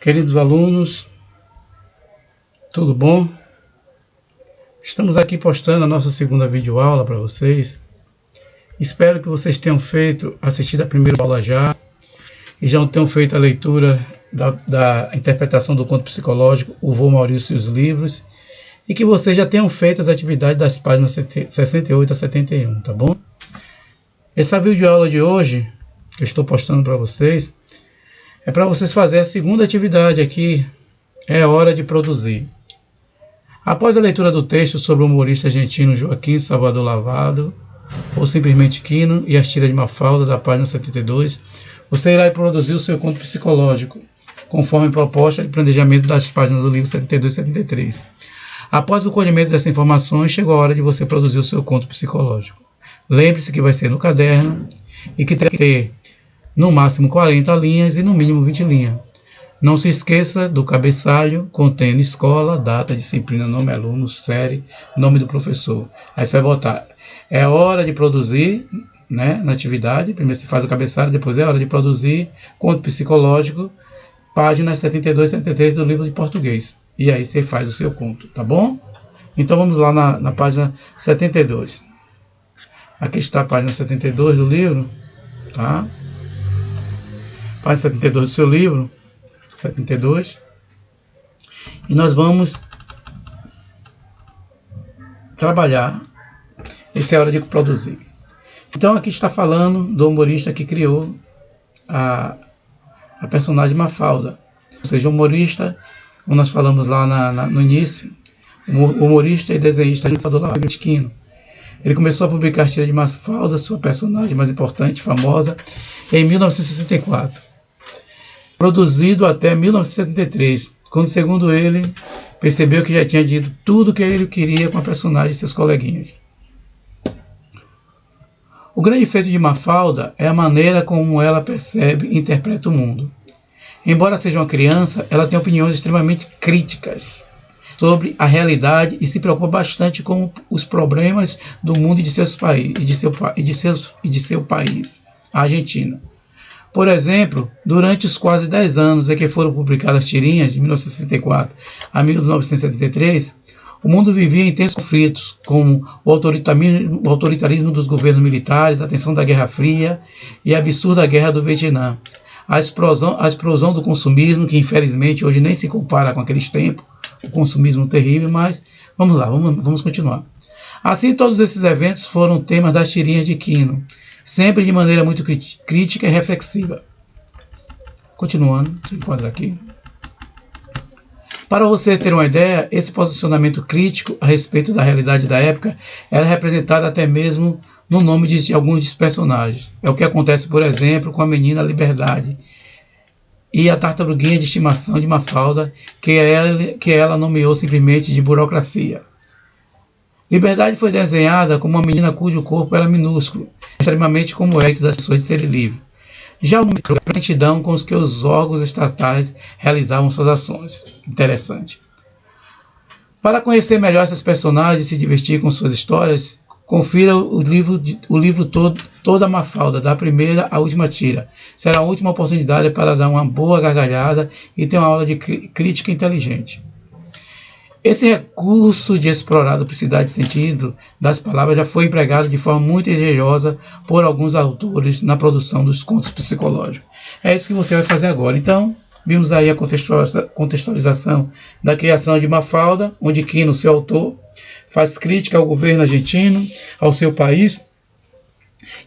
Queridos alunos, tudo bom? Estamos aqui postando a nossa segunda videoaula para vocês. Espero que vocês tenham assistido a primeira aula já e já tenham feito a leitura da interpretação do conto psicológico O Vô Maurício e os Livros e que vocês já tenham feito as atividades das páginas 68 a 71, tá bom? Essa videoaula de hoje, que eu estou postando para vocês, é para vocês fazerem a segunda atividade aqui, é hora de produzir. Após a leitura do texto sobre o humorista argentino Joaquim Salvador Lavado, ou simplesmente Quino, e as tiras de Mafalda, da página 72, você irá produzir o seu conto psicológico, conforme proposta de planejamento das páginas do livro 72 e 73. Após o colhimento dessas informações, chegou a hora de você produzir o seu conto psicológico. Lembre-se que vai ser no caderno e que terá que ter no máximo 40 linhas e no mínimo 20 linhas. Não se esqueça do cabeçalho, contendo escola, data, disciplina, nome, aluno, série, nome do professor. Aí você vai botar, é hora de produzir, né, na atividade, primeiro você faz o cabeçalho, depois é hora de produzir, conto psicológico, páginas 72 e 73 do livro de português. E aí você faz o seu conto, tá bom? Então vamos lá na página 72. Aqui está a página 72 do livro, tá? Página 72 do seu livro, 72. E nós vamos trabalhar. Essa é a hora de produzir. Então aqui está falando do humorista que criou a personagem Mafalda. Ou seja, o humorista, como nós falamos lá no início, o humorista e desenhista Salvador Quino. Ele começou a publicar tiras de Mafalda, sua personagem mais importante, famosa, em 1964. Produzido até 1973, quando, segundo ele, percebeu que já tinha dito tudo o que ele queria com a personagem e seus coleguinhas. O grande feito de Mafalda é a maneira como ela percebe e interpreta o mundo. Embora seja uma criança, ela tem opiniões extremamente críticas sobre a realidade e se preocupa bastante com os problemas do mundo e de seu país, a Argentina. Por exemplo, durante os quase 10 anos em que foram publicadas as tirinhas, de 1964 a 1973, o mundo vivia intensos conflitos, como o autoritarismo dos governos militares, a tensão da Guerra Fria e a absurda Guerra do Vietnã, a explosão do consumismo, que infelizmente hoje nem se compara com aqueles tempos, o consumismo terrível, mas vamos lá, vamos continuar. Assim, todos esses eventos foram temas das tirinhas de Quino, sempre de maneira muito crítica e reflexiva. Continuando, deixa eu enquadrar aqui. Para você ter uma ideia, esse posicionamento crítico a respeito da realidade da época era representado até mesmo no nome de alguns dos personagens. É o que acontece, por exemplo, com a menina Liberdade e a tartaruguinha de estimação de Mafalda, que ela nomeou simplesmente de Burocracia. Liberdade foi desenhada como uma menina cujo corpo era minúsculo, extremamente como é das pessoas de serem livres. Já o nome é a lentidão com os que os órgãos estatais realizavam suas ações. Interessante. Para conhecer melhor essas personagens e se divertir com suas histórias, confira o livro todo, toda a Mafalda, da primeira à última tira. Será a última oportunidade para dar uma boa gargalhada e ter uma aula de crítica inteligente. Esse recurso de explorar a duplicidade de sentido das palavras já foi empregado de forma muito engenhosa por alguns autores na produção dos contos psicológicos. É isso que você vai fazer agora. Então, vimos aí a contextualização da criação de Mafalda, onde Quino, seu autor, faz crítica ao governo argentino, ao seu país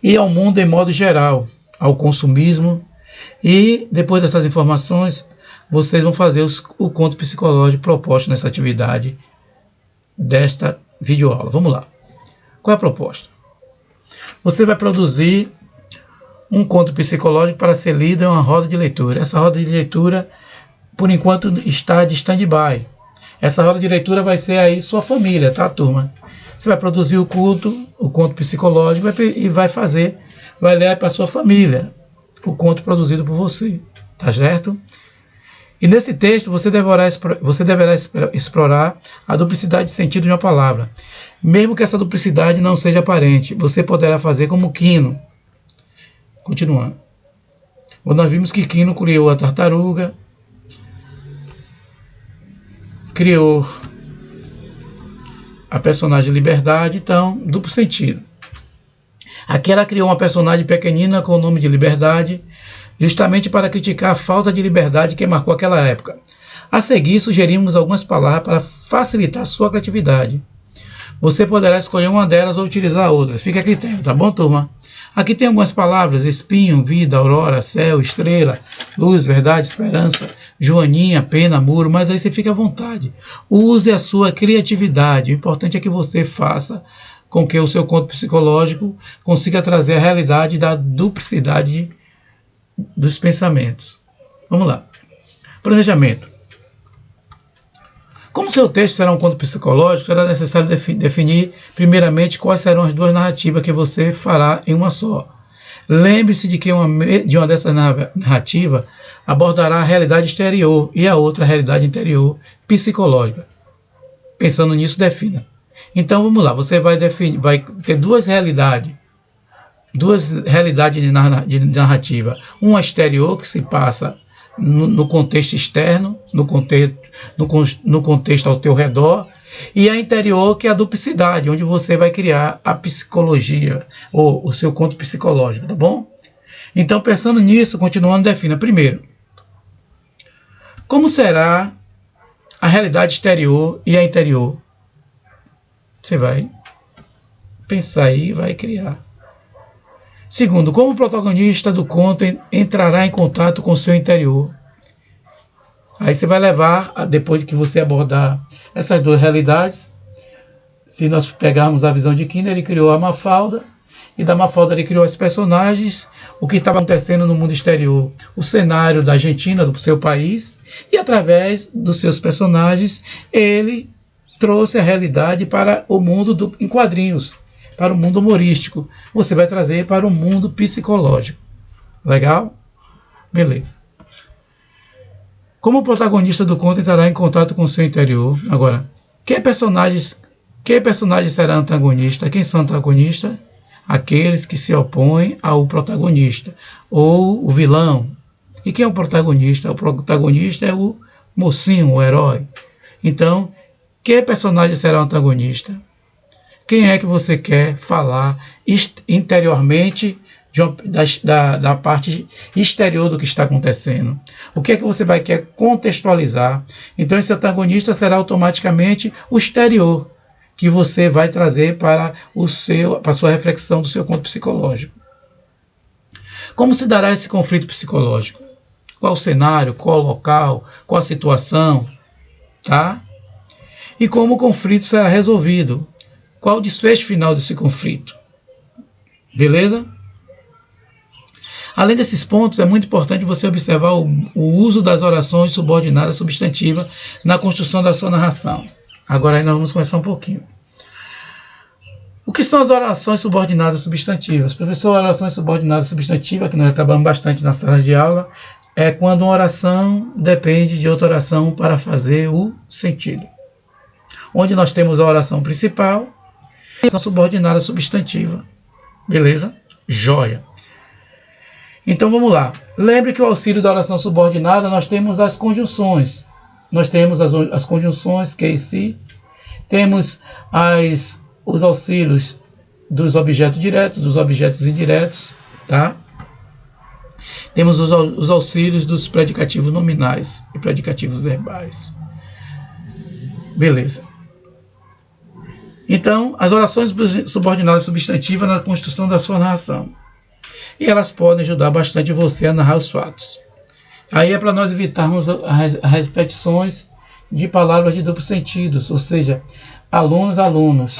e ao mundo em modo geral, ao consumismo. E, depois dessas informações, vocês vão fazer o conto psicológico proposto nessa atividade desta videoaula. Vamos lá. Qual é a proposta? Você vai produzir um conto psicológico para ser lido em uma roda de leitura. Essa roda de leitura, por enquanto, está de stand-by. Essa roda de leitura vai ser aí sua família, tá, turma? Você vai produzir o conto psicológico e vai ler para sua família o conto produzido por você, tá certo? E nesse texto você deverá explorar a duplicidade de sentido de uma palavra. Mesmo que essa duplicidade não seja aparente, você poderá fazer como Quino. Continuando. Nós vimos que Quino criou a tartaruga, criou a personagem Liberdade, então, duplo sentido. Aqui ela criou uma personagem pequenina com o nome de Liberdade, justamente para criticar a falta de liberdade que marcou aquela época. A seguir, sugerimos algumas palavras para facilitar sua criatividade. Você poderá escolher uma delas ou utilizar outras. Fica a critério, tá bom, turma? Aqui tem algumas palavras: espinho, vida, aurora, céu, estrela, luz, verdade, esperança, joaninha, pena, muro, mas aí você fica à vontade. Use a sua criatividade. O importante é que você faça com que o seu conto psicológico consiga trazer a realidade da duplicidade dos pensamentos. Vamos lá. Planejamento. Como seu texto será um conto psicológico, será necessário definir primeiramente quais serão as duas narrativas que você fará em uma só. Lembre-se de que uma dessas narrativas abordará a realidade exterior e a outra a realidade interior psicológica. Pensando nisso, defina. Então vamos lá, você vai ter duas realidades de narrativa. Uma exterior que se passa no contexto externo, no contexto ao teu redor, e a interior, que é a duplicidade, onde você vai criar a psicologia, ou o seu conto psicológico, tá bom? Então, pensando nisso, continuando, defina. Primeiro, como será a realidade exterior e a interior? Você vai pensar aí e vai criar. Segundo, como o protagonista do conto entrará em contato com o seu interior? Aí você vai levar, depois que você abordar essas duas realidades, se nós pegarmos a visão de Kinder, ele criou a Mafalda, e da Mafalda ele criou os personagens, o que estava acontecendo no mundo exterior, o cenário da Argentina, do seu país, e através dos seus personagens, ele trouxe a realidade para o mundo em quadrinhos, para o mundo humorístico. Você vai trazer para o mundo psicológico. Legal? Beleza. Como o protagonista do conto entrará em contato com o seu interior? Agora, que personagem será antagonista? Quem são antagonistas? Aqueles que se opõem ao protagonista, ou o vilão. E quem é o protagonista? O protagonista é o mocinho, o herói. Então, que personagem será o antagonista? Quem é que você quer falar interiormente da parte exterior do que está acontecendo? O que é que você vai querer contextualizar? Então esse antagonista será automaticamente o exterior, que você vai trazer para a sua reflexão do seu conto psicológico. Como se dará esse conflito psicológico? Qual o cenário, qual o local, qual a situação? Tá? E como o conflito será resolvido? Qual o desfecho final desse conflito? Beleza? Além desses pontos, é muito importante você observar o uso das orações subordinadas substantivas na construção da sua narração. Agora aí nós vamos começar um pouquinho. O que são as orações subordinadas substantivas? Professor, orações subordinadas substantivas, que nós trabalhamos bastante nas salas de aula, é quando uma oração depende de outra oração para fazer o sentido. Onde nós temos a oração principal e a oração subordinada substantiva. Beleza? Joia. Então vamos lá. Lembre que o auxílio da oração subordinada nós temos as conjunções. Nós temos as conjunções que e se. Temos os auxílios dos objetos diretos, dos objetos indiretos. Tá? Temos os auxílios dos predicativos nominais e predicativos verbais. Beleza. Então, as orações subordinadas substantivas na construção da sua narração. E elas podem ajudar bastante você a narrar os fatos. Aí é para nós evitarmos as repetições de palavras de duplo sentido, ou seja, alunos,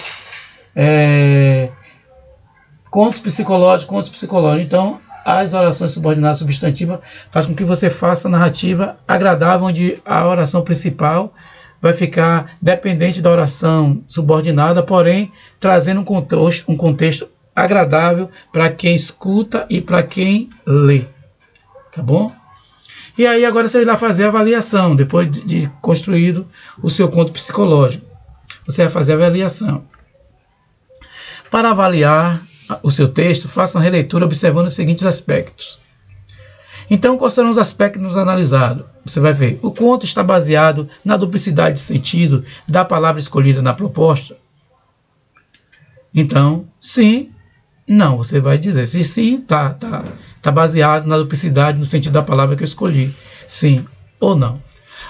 contos psicológicos. Então, as orações subordinadas substantivas fazem com que você faça a narrativa agradável, onde a oração principal vai ficar dependente da oração subordinada, porém trazendo um contexto agradável para quem escuta e para quem lê. Tá bom? E aí agora você vai lá fazer a avaliação, depois de construído o seu conto psicológico. Você vai fazer a avaliação. Para avaliar o seu texto, faça uma releitura observando os seguintes aspectos. Então, quais serão os aspectos analisados? Você vai ver, o conto está baseado na duplicidade de sentido da palavra escolhida na proposta? Então, sim, não. Você vai dizer, se sim, tá baseado na duplicidade no sentido da palavra que eu escolhi. Sim ou não.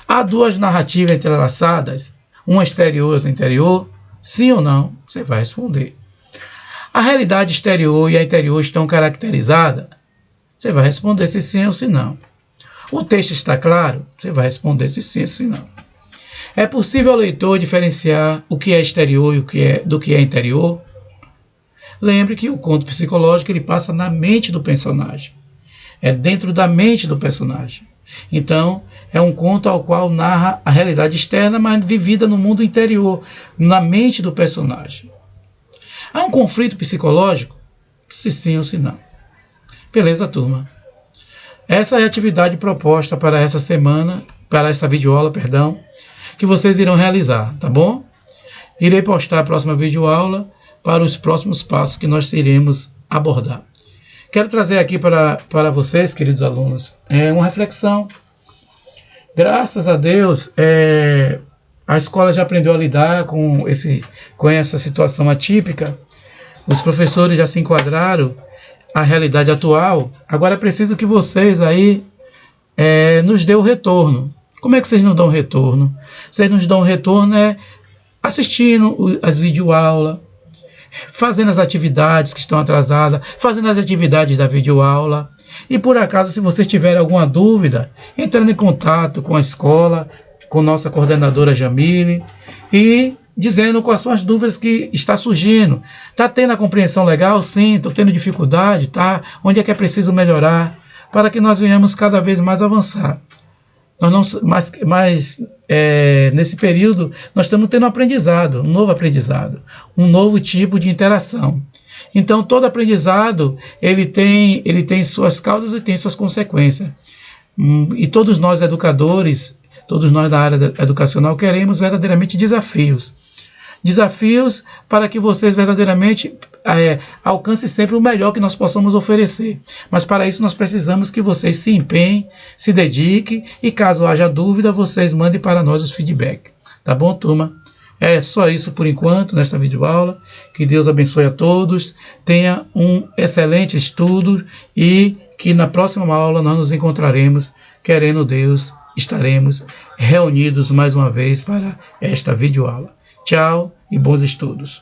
Há duas narrativas entrelaçadas, uma exterior e outra interior? Sim ou não? Você vai responder. A realidade exterior e a interior estão caracterizadas? Você vai responder se sim ou se não. O texto está claro? Você vai responder se sim ou se não. É possível ao leitor diferenciar o que é exterior e do que é interior? Lembre que o conto psicológico ele passa na mente do personagem. É dentro da mente do personagem. Então, é um conto ao qual narra a realidade externa, mas vivida no mundo interior, na mente do personagem. Há um conflito psicológico? Se sim ou se não. Beleza, turma? Essa é a atividade proposta para essa semana, para essa videoaula, perdão, que vocês irão realizar, tá bom? Irei postar a próxima videoaula para os próximos passos que nós iremos abordar. Quero trazer aqui para vocês, queridos alunos, uma reflexão. Graças a Deus, a escola já aprendeu a lidar com essa situação atípica. Os professores já se enquadraram à realidade atual. Agora é preciso que vocês aí nos dêem o retorno. Como é que vocês nos dão o retorno? Vocês nos dão o retorno assistindo as videoaulas, fazendo as atividades que estão atrasadas, fazendo as atividades da videoaula. E por acaso, se vocês tiverem alguma dúvida, entrando em contato com a escola, com nossa coordenadora Jamile, e dizendo quais são as dúvidas que está surgindo. Está tendo a compreensão legal? Sim. Estou tendo dificuldade? Tá. Onde é que é preciso melhorar? Para que nós venhamos cada vez mais avançar. Nesse período nós estamos tendo um novo aprendizado, um novo tipo de interação. Então todo aprendizado ele tem suas causas e tem suas consequências. E todos nós educadores, todos nós da área educacional queremos verdadeiramente desafios. Desafios para que vocês verdadeiramente alcancem sempre o melhor que nós possamos oferecer. Mas para isso nós precisamos que vocês se empenhem, se dediquem e caso haja dúvida, vocês mandem para nós os feedback. Tá bom, turma? É só isso por enquanto nesta videoaula. Que Deus abençoe a todos. Tenha um excelente estudo e que na próxima aula nós nos encontraremos, querendo Deus, estaremos reunidos mais uma vez para esta videoaula. Tchau e bons estudos.